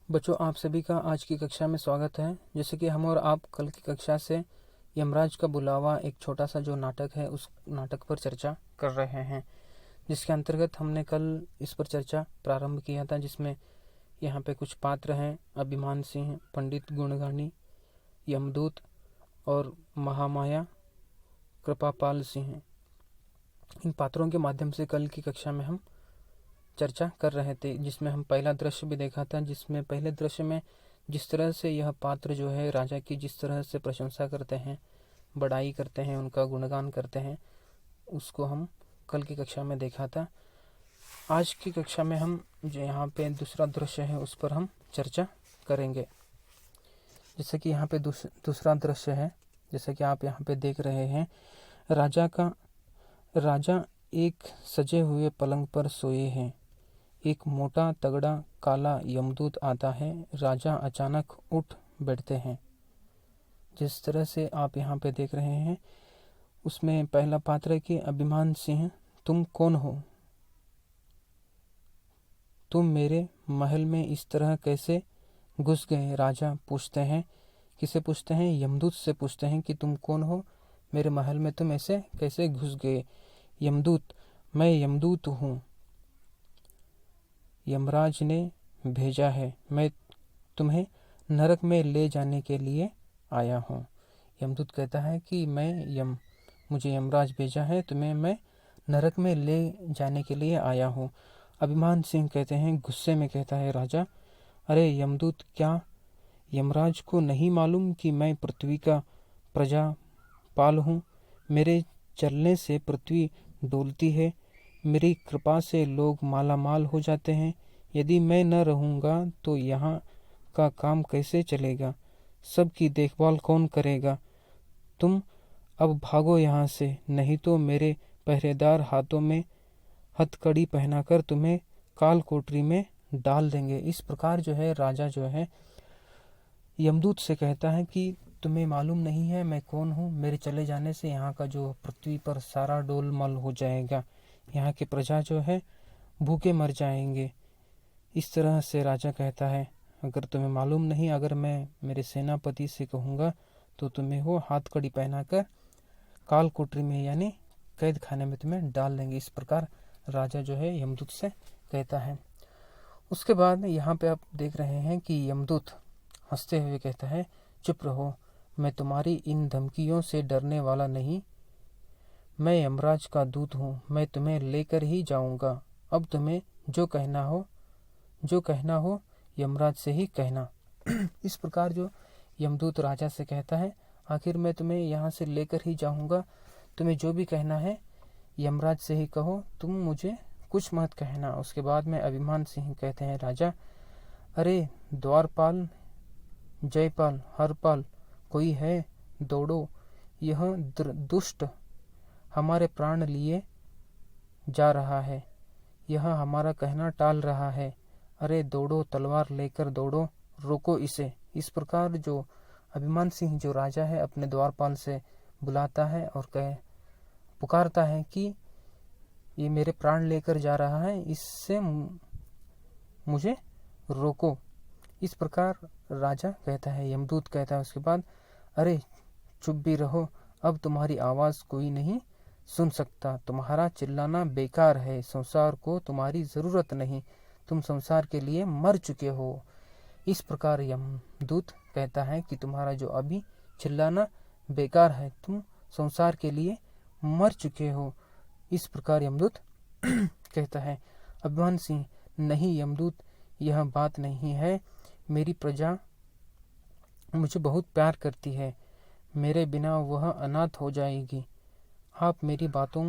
बच्चों, आप सभी का आज की कक्षा में स्वागत है। जैसे कि हम और आप कल की कक्षा से यमराज का बुलावा एक छोटा सा जो नाटक है उस नाटक पर चर्चा कर रहे हैं, जिसके अंतर्गत हमने कल इस पर चर्चा प्रारंभ किया था, जिसमें यहाँ पे कुछ पात्र हैं: अभिमान सिंह, पंडित गुणगानी, यमदूत और महामाया कृपापाल सिंह। इन पात्रों के माध्यम से कल की कक्षा में हम चर्चा कर रहे थे, जिसमें हम पहला दृश्य भी देखा था, जिसमें पहले दृश्य में जिस तरह से यह पात्र जो है राजा की जिस तरह से प्रशंसा करते हैं, बड़ाई करते हैं, उनका गुणगान करते हैं, उसको हम कल की कक्षा में देखा था। आज की कक्षा में हम जो यहाँ पे दूसरा दृश्य है उस पर हम चर्चा करेंगे। जैसे कि यहाँ पे दूसरा दृश्य है, जैसे कि आप यहाँ पे देख रहे हैं, राजा एक सजे हुए पलंग पर सोए हैं। एक मोटा तगड़ा काला यमदूत आता है। राजा अचानक उठ बैठते हैं। जिस तरह से आप यहाँ पे देख रहे हैं, उसमें पहला पात्र है कि अभिमान सिंह, तुम कौन हो? तुम मेरे महल में इस तरह कैसे घुस गए? राजा पूछते हैं। किसे पूछते हैं? यमदूत से पूछते हैं कि तुम कौन हो, मेरे महल में तुम ऐसे कैसे घुस गए? यमदूत, मैं यमदूत हूँ, यमराज ने भेजा है, मैं तुम्हें नरक में ले जाने के लिए आया हूँ। यमदूत कहता है कि मुझे यमराज भेजा है, तुम्हें मैं नरक में ले जाने के लिए आया हूँ। अभिमान सिंह कहते हैं, गुस्से में कहता है राजा, अरे यमदूत, क्या यमराज को नहीं मालूम कि मैं पृथ्वी का प्रजापाल हूँ? मेरे चलने से पृथ्वी डोलती है, मेरी कृपा से लोग मालामाल हो जाते हैं। यदि मैं न रहूँगा तो यहाँ का काम कैसे चलेगा? सबकी देखभाल कौन करेगा? तुम अब भागो यहाँ से, नहीं तो मेरे पहरेदार हाथों में हथकड़ी पहनाकर तुम्हें काल कोठरी में डाल देंगे। इस प्रकार जो है राजा जो है यमदूत से कहता है कि तुम्हें मालूम नहीं है मैं कौन हूँ, मेरे चले जाने से यहाँ का जो पृथ्वी पर सारा डोलमल हो जाएगा, यहाँ के प्रजा जो है भूखे मर जाएंगे। इस तरह से राजा कहता है, अगर तुम्हें मालूम नहीं, अगर मैं मेरे सेनापति से कहूँगा तो तुम्हें वो हाथ कड़ी पहनाकर काल कोठरी में यानी कैद खाने में तुम्हें डाल देंगे। इस प्रकार राजा जो है यमदूत से कहता है। उसके बाद यहाँ पे आप देख रहे हैं कि यमदूत हंसते हुए कहता है, चुप रहो, मैं तुम्हारी इन धमकियों से डरने वाला नहीं। मैं यमराज का दूत हूँ, मैं तुम्हें लेकर ही जाऊँगा। अब तुम्हें जो कहना हो यमराज से ही कहना। इस प्रकार जो यमदूत राजा से कहता है, आखिर मैं तुम्हें यहाँ से लेकर ही जाऊँगा, तुम्हें जो भी कहना है यमराज से ही कहो, तुम मुझे कुछ मत कहना। उसके बाद में अभिमान सिंह कहते हैं, राजा, अरे द्वारपाल, जयपाल, हरपाल कोई है? दौड़ो, यह दुष्ट हमारे प्राण लिए जा रहा है, यह हमारा कहना टाल रहा है। अरे दौड़ो, तलवार लेकर दौड़ो, रोको इसे। इस प्रकार जो अभिमान सिंह जो राजा है अपने द्वारपाल से बुलाता है और पुकारता है कि ये मेरे प्राण लेकर जा रहा है, इससे मुझे रोको। इस प्रकार राजा कहता है। यमदूत कहता है उसके बाद, अरे चुप भी रहो, अब तुम्हारी आवाज़ कोई नहीं सुन सकता, तुम्हारा चिल्लाना बेकार है, संसार को तुम्हारी ज़रूरत नहीं, तुम संसार के लिए मर चुके हो। इस प्रकार यमदूत कहता है कि तुम्हारा जो अभी चिल्लाना बेकार है, तुम संसार के लिए मर चुके हो। इस प्रकार यमदूत कहता है। अभिमान सिंह, नहीं यमदूत, यह बात नहीं है, मेरी प्रजा मुझे बहुत प्यार करती है, मेरे बिना वह अनाथ हो जाएगी। आप मेरी बातों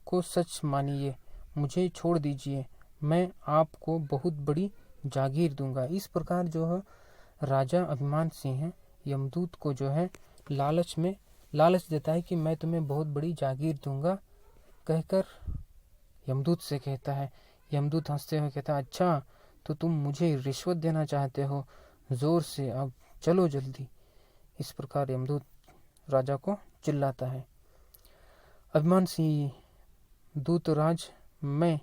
को सच मानिए, मुझे छोड़ दीजिए, मैं आपको बहुत बड़ी जागीर दूंगा। इस प्रकार जो है राजा अभिमान सिंह यमदूत को जो है लालच देता है कि मैं तुम्हें बहुत बड़ी जागीर दूंगा, कहकर यमदूत से कहता है। यमदूत हंसते हुए कहता है, अच्छा तो तुम मुझे रिश्वत देना चाहते हो, जोर से, अब चलो जल्दी। इस प्रकार यमदूत राजा को चिल्लाता है। अभिमान सिंह, दूतराज, मैं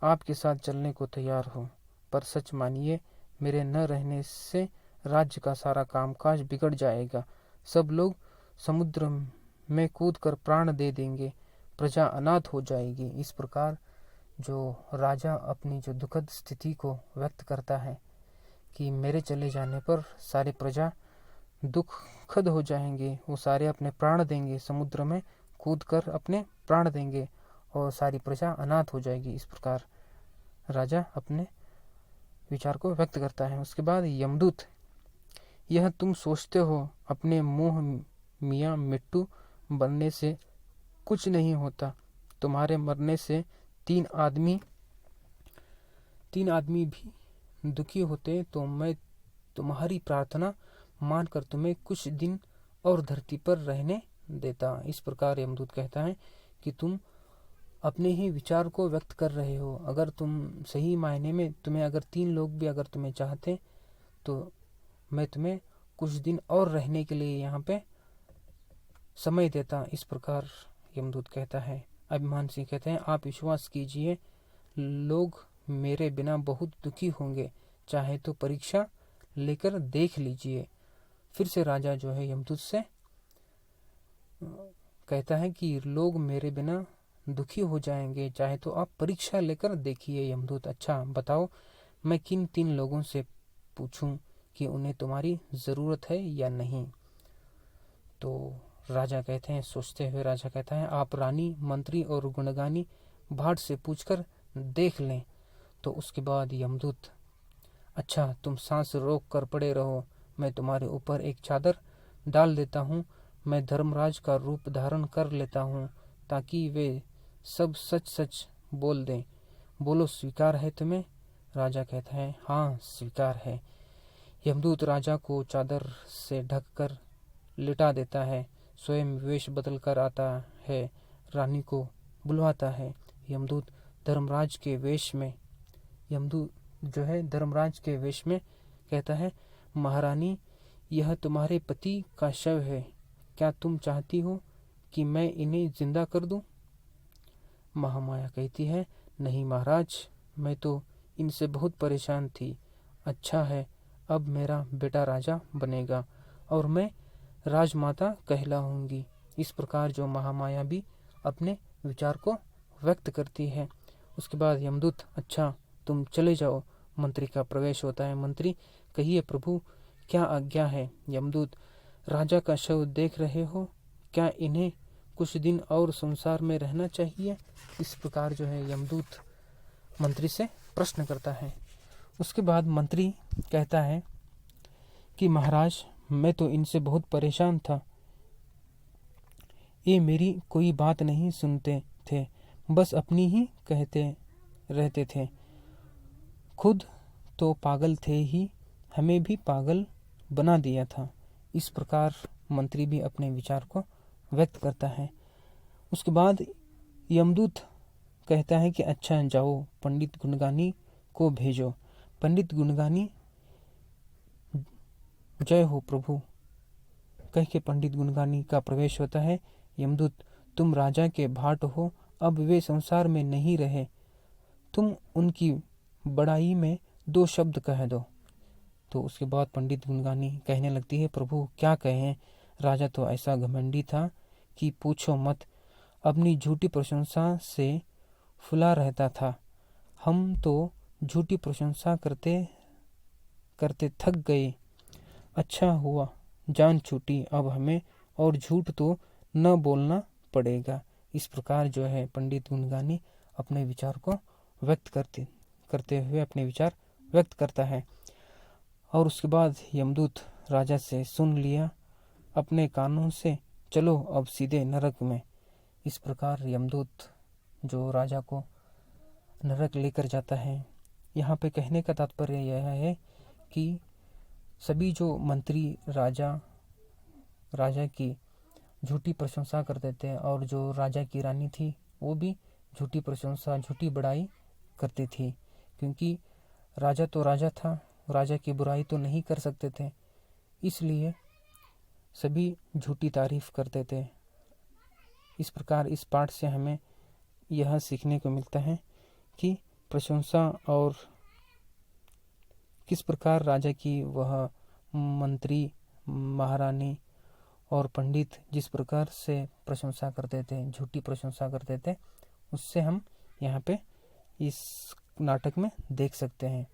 आपके साथ चलने को तैयार हूँ, पर सच मानिए मेरे न रहने से राज्य का सारा कामकाज बिगड़ जाएगा। सब लोग समुद्र में कूदकर प्राण दे देंगे, प्रजा अनाथ हो जाएगी। इस प्रकार जो राजा अपनी जो दुखद स्थिति को व्यक्त करता है कि मेरे चले जाने पर सारे प्रजा दुखद हो जाएंगे, वो सारे अपने प्राण देंगे, समुद्र में कूदकर अपने प्राण देंगे और सारी प्रजा अनाथ हो जाएगी। इस प्रकार राजा अपने विचार को व्यक्त करता है। उसके बाद यमदूत, यह तुम सोचते हो अपने मुंह मियाँ मिट्टू बनने से कुछ नहीं होता। तुम्हारे मरने से तीन आदमी भी दुखी होते, तो मैं तुम्हारी प्रार्थना मानकर तुम्हें कुछ दिन और धरती पर रहने देता। इस प्रकार यमदूत कहता है कि तुम अपने ही विचार को व्यक्त कर रहे हो। अगर तुम सही मायने में तुम्हें अगर 3 लोग भी अगर तुम्हें चाहते तो मैं तुम्हें कुछ दिन और रहने के लिए यहाँ पे समय देता। इस प्रकार यमदूत कहता है। अभिमान सिंह कहते हैं, आप विश्वास कीजिए, लोग मेरे बिना बहुत दुखी होंगे, चाहे तो परीक्षा लेकर देख लीजिए। फिर से राजा जो है यमदूत से कहता है कि लोग मेरे बिना दुखी हो जाएंगे, चाहे तो आप परीक्षा लेकर देखिए। यमदूत, अच्छा बताओ मैं किन 3 लोगों से पूछूं कि उन्हें तुम्हारी ज़रूरत है या नहीं। तो राजा कहते हैं, सोचते हुए राजा कहता है, आप रानी, मंत्री और गुणगानी भाट से पूछकर देख लें। तो उसके बाद यमदूत, अच्छा तुम सांस रोक कर पड़े रहो, मैं तुम्हारे ऊपर एक चादर डाल देता हूँ। मैं धर्मराज का रूप धारण कर लेता हूँ ताकि वे सब सच सच बोल दें। बोलो स्वीकार है तुम्हें? राजा कहता है, हाँ स्वीकार है। यमदूत राजा को चादर से ढककर लिटा देता है, स्वयं वेश बदल कर आता है, रानी को बुलवाता है। यमदूत धर्मराज के वेश में कहता है, महारानी यह तुम्हारे पति का शव है, क्या तुम चाहती हो कि मैं इन्हें जिंदा कर दूं? महामाया कहती है, नहीं महाराज, मैं तो इनसे बहुत परेशान थी। अच्छा है, अब मेरा बेटा राजा बनेगा और मैं राजमाता कहलाऊंगी। इस प्रकार जो महामाया भी अपने विचार को व्यक्त करती है। उसके बाद यमदूत, अच्छा तुम चले जाओ। मंत्री का प्रवेश होता है। मंत्री, कहिए प्रभु क्या आज्ञा है? यमदूत, राजा का शव देख रहे हो, क्या इन्हें कुछ दिन और संसार में रहना चाहिए? इस प्रकार जो है यमदूत मंत्री से प्रश्न करता है। उसके बाद मंत्री कहता है कि महाराज, मैं तो इनसे बहुत परेशान था, ये मेरी कोई बात नहीं सुनते थे, बस अपनी ही कहते रहते थे। खुद तो पागल थे ही, हमें भी पागल बना दिया था। इस प्रकार मंत्री भी अपने विचार को व्यक्त करता है। उसके बाद यमदूत कहता है कि अच्छा जाओ, पंडित गुणगानी को भेजो। पंडित गुणगानी, जय हो प्रभु कह के पंडित गुणगानी का प्रवेश होता है। यमदूत, तुम राजा के भाट हो, अब वे संसार में नहीं रहे, तुम उनकी बड़ाई में 2 शब्द कह दो। तो उसके बाद पंडित गुणगानी कहने लगती है, प्रभु क्या कहें, राजा तो ऐसा घमंडी था कि पूछो मत, अपनी झूठी प्रशंसा से फुला रहता था। हम तो झूठी प्रशंसा करते करते थक गए। अच्छा हुआ जान छूटी, अब हमें और झूठ तो न बोलना पड़ेगा। इस प्रकार जो है पंडित गुणगानी अपने विचार को व्यक्त करते हुए अपने विचार व्यक्त करता है। और उसके बाद यमदूत राजा से सुन लिया अपने कानों से, चलो अब सीधे नरक में। इस प्रकार यमदूत जो राजा को नरक लेकर जाता है। यहाँ पे कहने का तात्पर्य यह है कि सभी जो मंत्री राजा की झूठी प्रशंसा करते थे और जो राजा की रानी थी वो भी झूठी प्रशंसा, झूठी बड़ाई करती थी, क्योंकि राजा तो राजा था, राजा की बुराई तो नहीं कर सकते थे, इसलिए सभी झूठी तारीफ करते थे। इस प्रकार इस पाठ से हमें यह सीखने को मिलता है कि प्रशंसा और किस प्रकार राजा की वह मंत्री, महारानी और पंडित जिस प्रकार से प्रशंसा करते थे, झूठी प्रशंसा करते थे, उससे हम यहाँ पे इस नाटक में देख सकते हैं।